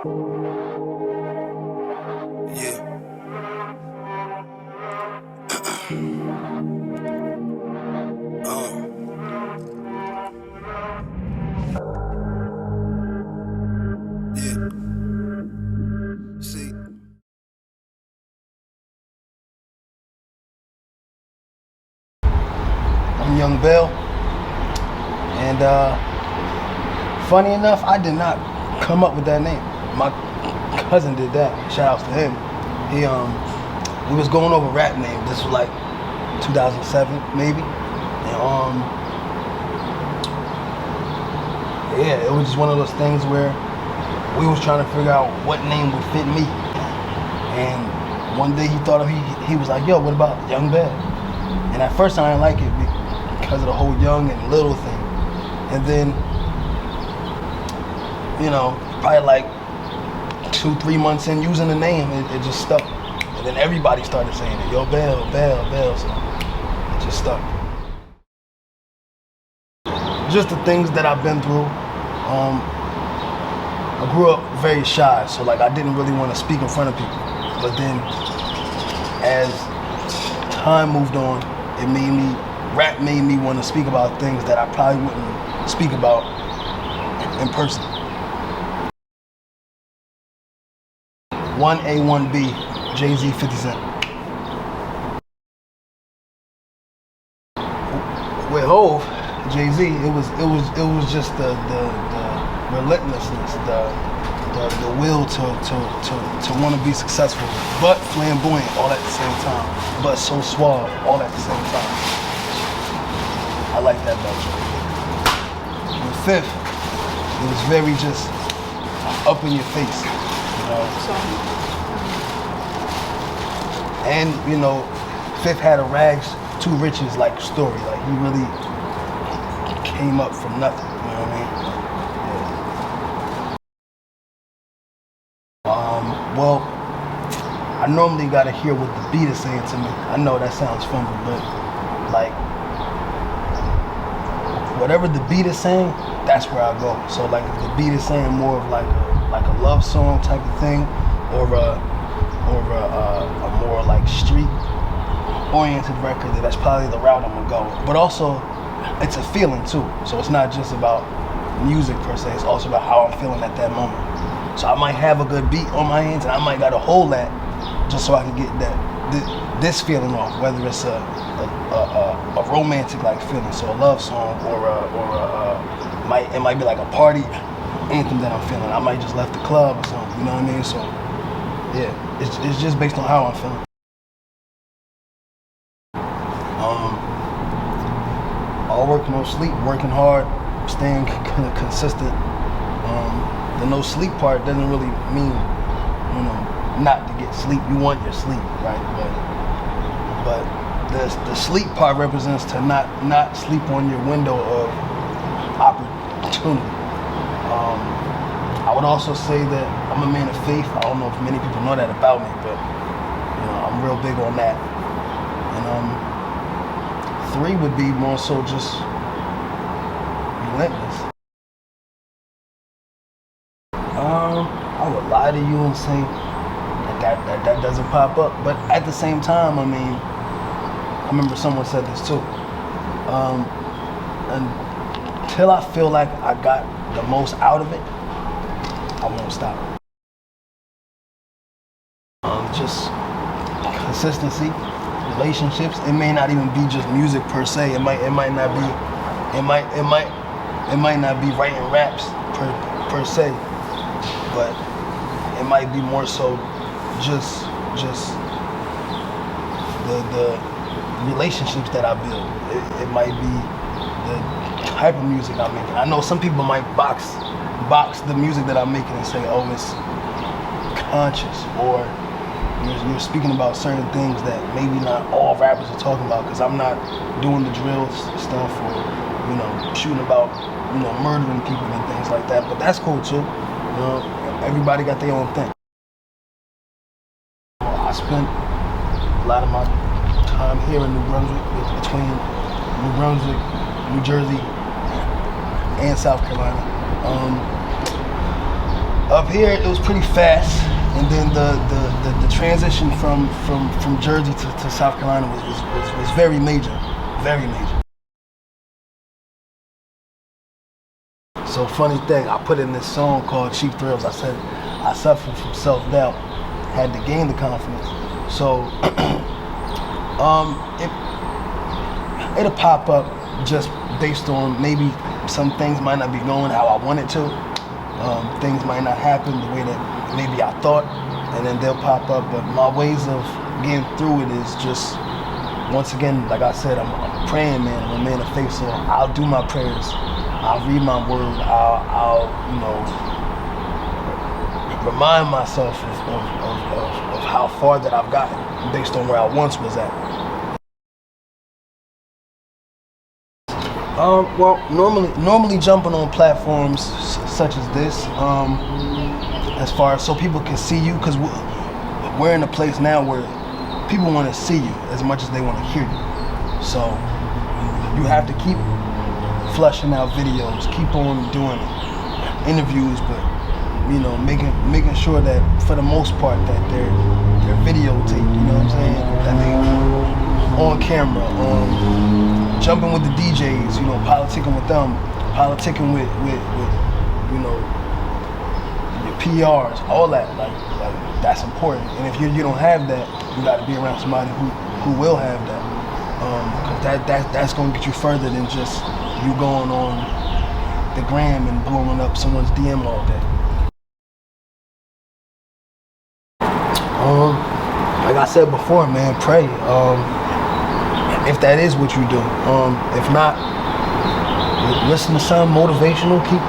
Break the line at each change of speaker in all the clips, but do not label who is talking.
Yeah. Yeah. See.
I'm Young Bill, and funny enough, I did not come up with that name. My cousin did that. Shout outs to him. We was going over rap name. This was like 2007 maybe, and yeah, it was just one of those things where we was trying to figure out what name would fit me. And one day he thought of he was like, yo, what about Young Bill? And at first I didn't like it because of the whole young and little thing. And then, you know, probably like 2-3 months in using the name, it just stuck. And then everybody started saying it, yo, Bill, so it just stuck. Just the things that I've been through. I grew up very shy, so like I didn't really want to speak in front of people. But then as time moved on, rap made me want to speak about things that I probably wouldn't speak about in person. 1A, 1B, Jay-Z, 50 Cent. With Hov, Jay-Z, it was just the relentlessness, the will to want to be successful, but flamboyant all at the same time, but so suave all at the same time. I like that about you. With Fifth, it was very just up in your face, you know. And you know, Fifth had a rags to riches like story. Like he really came up from nothing. You know what I mean? Well, I normally gotta hear what the beat is saying to me. I know that sounds funny, but like whatever the beat is saying, that's where I go. So like if the beat is saying more of like a love song type of thing, or a more like street oriented record, that's probably the route I'm gonna go. But also, it's a feeling too. So it's not just about music per se. It's also about how I'm feeling at that moment. So I might have a good beat on my hands, and I might gotta hold that just so I can get this feeling off. Whether it's a romantic like feeling, so a love song, or it might be like a party anthem that I'm feeling. I might just left the club or something. You know what I mean? So yeah, it's just based on how I'm feeling. All work, no sleep, working hard, staying consistent. The no sleep part doesn't really mean, you know, not to get sleep. You want your sleep, right? But the sleep part represents to not sleep on your window of opportunity. I would also say that I'm a man of faith. I don't know if many people know that about me, but you know, I'm real big on that. And 3 would be more so just relentless. I would lie to you and say that doesn't pop up. But at the same time, I mean, I remember someone said this too. Until I feel like I got the most out of it, I won't stop. Just consistency, relationships. It may not even be just music per se. It might not be writing raps per se. But it might be more so just the relationships that I build. It might be the type of music I'm making. I know some people might box the music that I'm making and say, oh, it's conscious, or you're speaking about certain things that maybe not all rappers are talking about, because I'm not doing the drill stuff, or you know, shooting about, you know, murdering people and things like that. But that's cool too. You know, everybody got their own thing. I spent a lot of my time here in New Brunswick, between New Brunswick, New Jersey, and South Carolina. Up here, it was pretty fast, and then the transition from Jersey to South Carolina was very major, very major. So funny thing, I put in this song called Cheap Thrills. I said I suffered from self-doubt, had to gain the confidence. So it'll pop up just based on maybe some things might not be going how I want it to. Things might not happen the way that maybe I thought, and then they'll pop up. But my ways of getting through it is just, once again, like I said, I'm a praying man. I'm a man of faith, so I'll do my prayers. I'll read my word. I'll remind myself of how far that I've gotten based on where I once was at. Well, normally jumping on platforms such as this, as far as so people can see you, because we're in a place now where people want to see you as much as they want to hear you. So you have to keep flushing out videos, keep on doing interviews, but making sure that for the most part that they're videotaped. You know what I'm saying? That they on camera, jumping with the DJs, politicking with them, politicking with your PRs, all that. Like that's important. And if you don't have that, you got to be around somebody who will have that. Cause that's gonna get you further than just you going on the gram and blowing up someone's DM all day. Like I said before, man, pray. If that is what you do. If not, listen to something motivational. Keep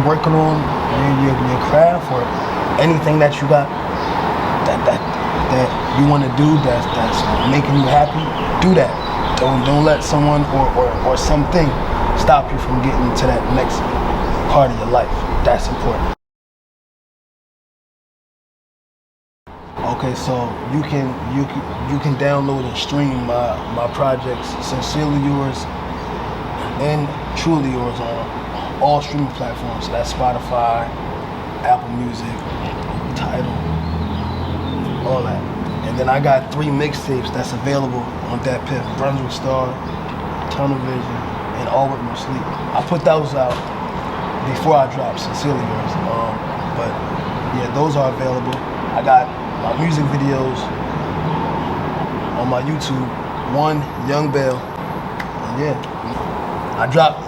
working on your craft or anything that you got that you want to do that's making you happy. Do that. Don't let someone or something stop you from getting to that next part of your life. That's important. Okay, so you can download and stream my projects, Sincerely Yours and Truly Yours, on all streaming platforms. So that's Spotify, Apple Music, Tidal, all that. And then I got 3 mixtapes that's available on that pit: Brunswick Star, Tunnel Vision, and All Work No Sleep. I put those out before I dropped Sincerely Yours. But yeah, those are available. I got my music videos on my YouTube, one Young Bell. And yeah, I dropped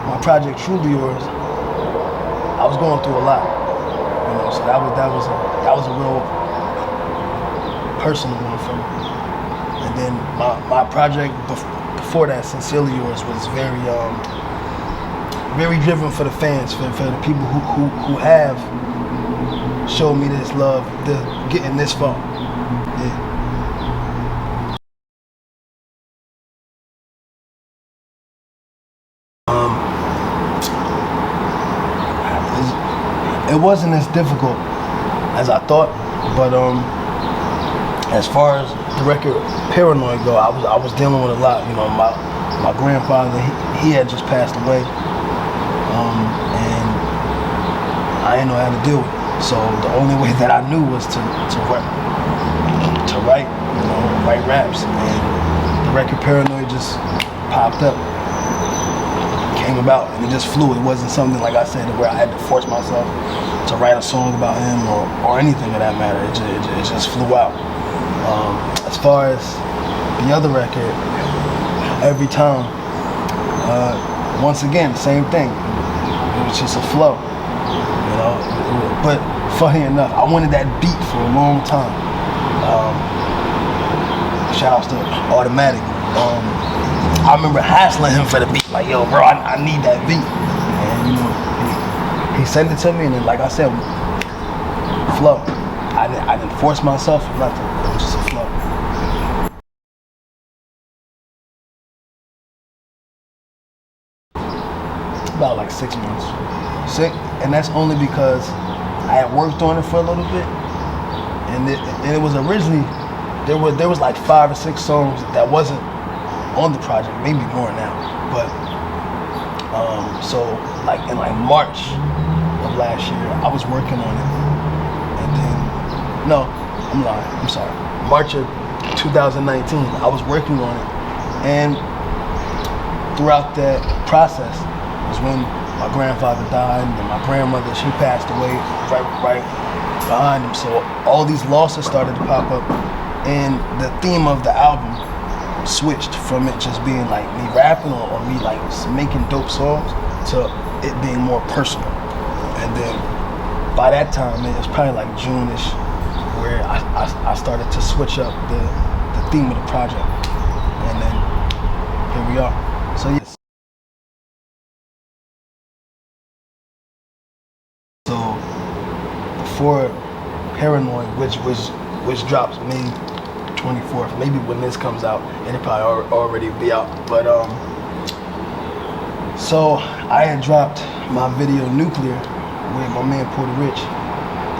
my project Truly Yours. I was going through a lot, so that was a real personal one for me. And then my project before that, Sincerely Yours, was very driven for the fans, for the people who have showed me this love, getting this far. Yeah. It wasn't as difficult as I thought, but as far as the record Paranoid go, I was dealing with a lot. My grandfather, he had just passed away, and I didn't know how to deal with it. So the only way that I knew was to write raps, and the record Paranoid just popped up, came about, and it just flew. It wasn't something, like I said, where I had to force myself to write a song about him or anything of that matter. It just flew out. As far as the other record, Every Time, once again, same thing. It was just a flow, But funny enough, I wanted that beat for a long time. Shout outs to Automatic. I remember hassling him for the beat, like, yo, bro, I need that beat. And he sent it to me, and then, like I said, flow. I didn't force myself or nothing. It was just a flow. About like 6 months. And that's only because I had worked on it for a little bit, and it was originally there was like 5 or 6 songs that wasn't on the project, maybe more now. But so like in like March of last year. I was working on it. And then, no, I'm lying, I'm sorry. March of 2019, I was working on it. And throughout that process was when my grandfather died and my grandmother, she passed away right behind him. So all these losses started to pop up. And the theme of the album switched from it just being like me rapping or me like making dope songs to it being more personal. And then by that time, man, it was probably like June-ish where I started to switch up the theme of the project. And then here we are. So yes. So before Paranoid, which drops May 24th, maybe when this comes out, it'll probably already be out. But so I had dropped my video Nuclear with my man Porter Rich,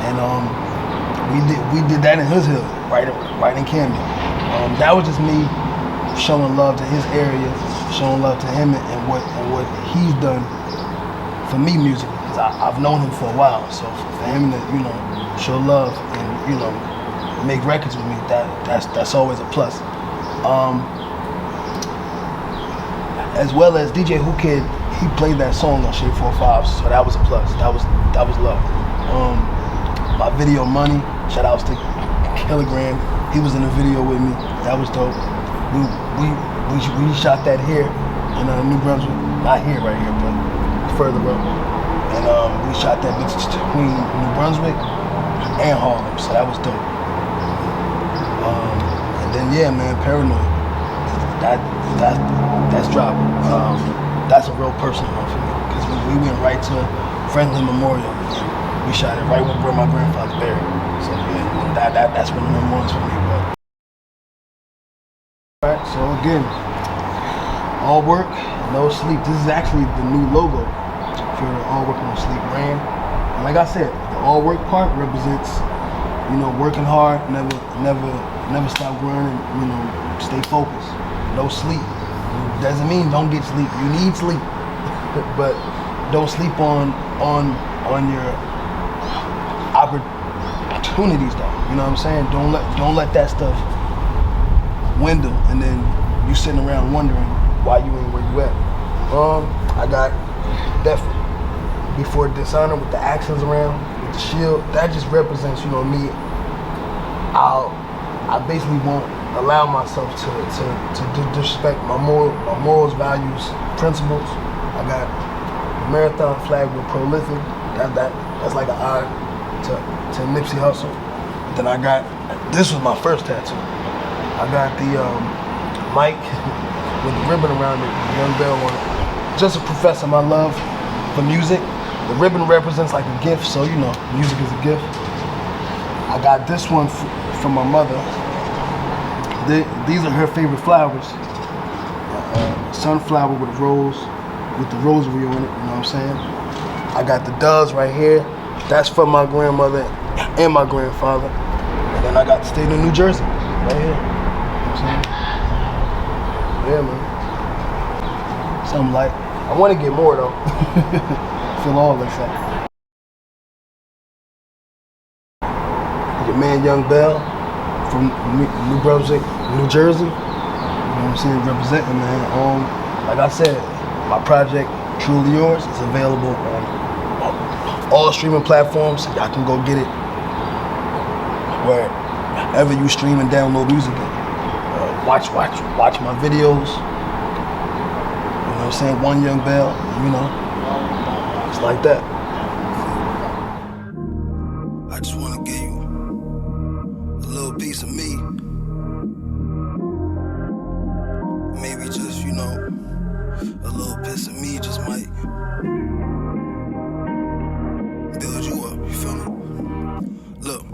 and we did that in his hood, right in Camden. That was just me showing love to his area, showing love to him and what he's done for me musically, because I've known him for a while. So for him to show love and make records with me, that's always a plus. As well as DJ Who Kid, he played that song on Shade 4-5, so that was a plus. That was love. My video Money, shout outs to Kilogram. He was in the video with me. That was dope. We shot that here in New Brunswick. Not here, right here, but further up. And we shot that bitch between New Brunswick and Harlem, so that was dope. And then yeah, man, Paranoid. That's dropping. That's a real personal one for me, because we went right to Franklin Memorial. And we shot it right where my grandfather's buried. So yeah, that's one of the ones for me. Alright, so again, all work, no sleep. This is actually the new logo for the All Work, No Sleep brand. And like I said, the all work part represents, working hard, never stop grinding, stay focused. No sleep. Doesn't mean don't get sleep. You need sleep. But don't sleep on your opportunities though. You know what I'm saying? Don't let that stuff window, and then you sitting around wondering why you ain't where you at. I got definitely before Dishonor with the actions around with the shield. That just represents, me. I basically won't allow myself to disrespect my morals, values, principles. I got the marathon flag with prolific. That's like an ode to Nipsey Hussle. Then I got, this was my first tattoo. I got the mic with the ribbon around it, Young Bell on it. Just to profess my love for music. The ribbon represents like a gift, so music is a gift. I got this one from my mother. These are her favorite flowers. Sunflower with a rose, with the rosary on it, you know what I'm saying? I got the doves right here. That's from my grandmother and my grandfather. And then I got the state of New Jersey right here. Yeah, man. Something like, I want to get more though. Feel all like that. Your man Young Bell from New Brunswick, New Jersey. You know what I'm saying? Representing, man. Like I said, my project Truly Yours is available on all streaming platforms. Y'all can go get it wherever you stream and download music. Watch my videos. You know what I'm saying? One Young Bell, it's like that.
I just want to give you a little piece of me. Maybe just, a little piece of me just might build you up, you feel me? Look,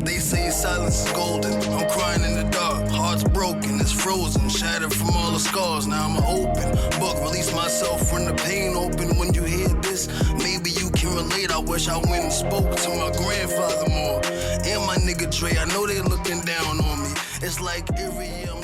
they say silence is golden. I'm crying in the dark, heart's broken, it's frozen, shattered from all the scars. Now I'm an open book, release myself when the pain open. When you hear this, maybe you can relate. I wish I went and spoke to my grandfather more, and my nigga Dre. I know they looking down on me. It's like every year I'm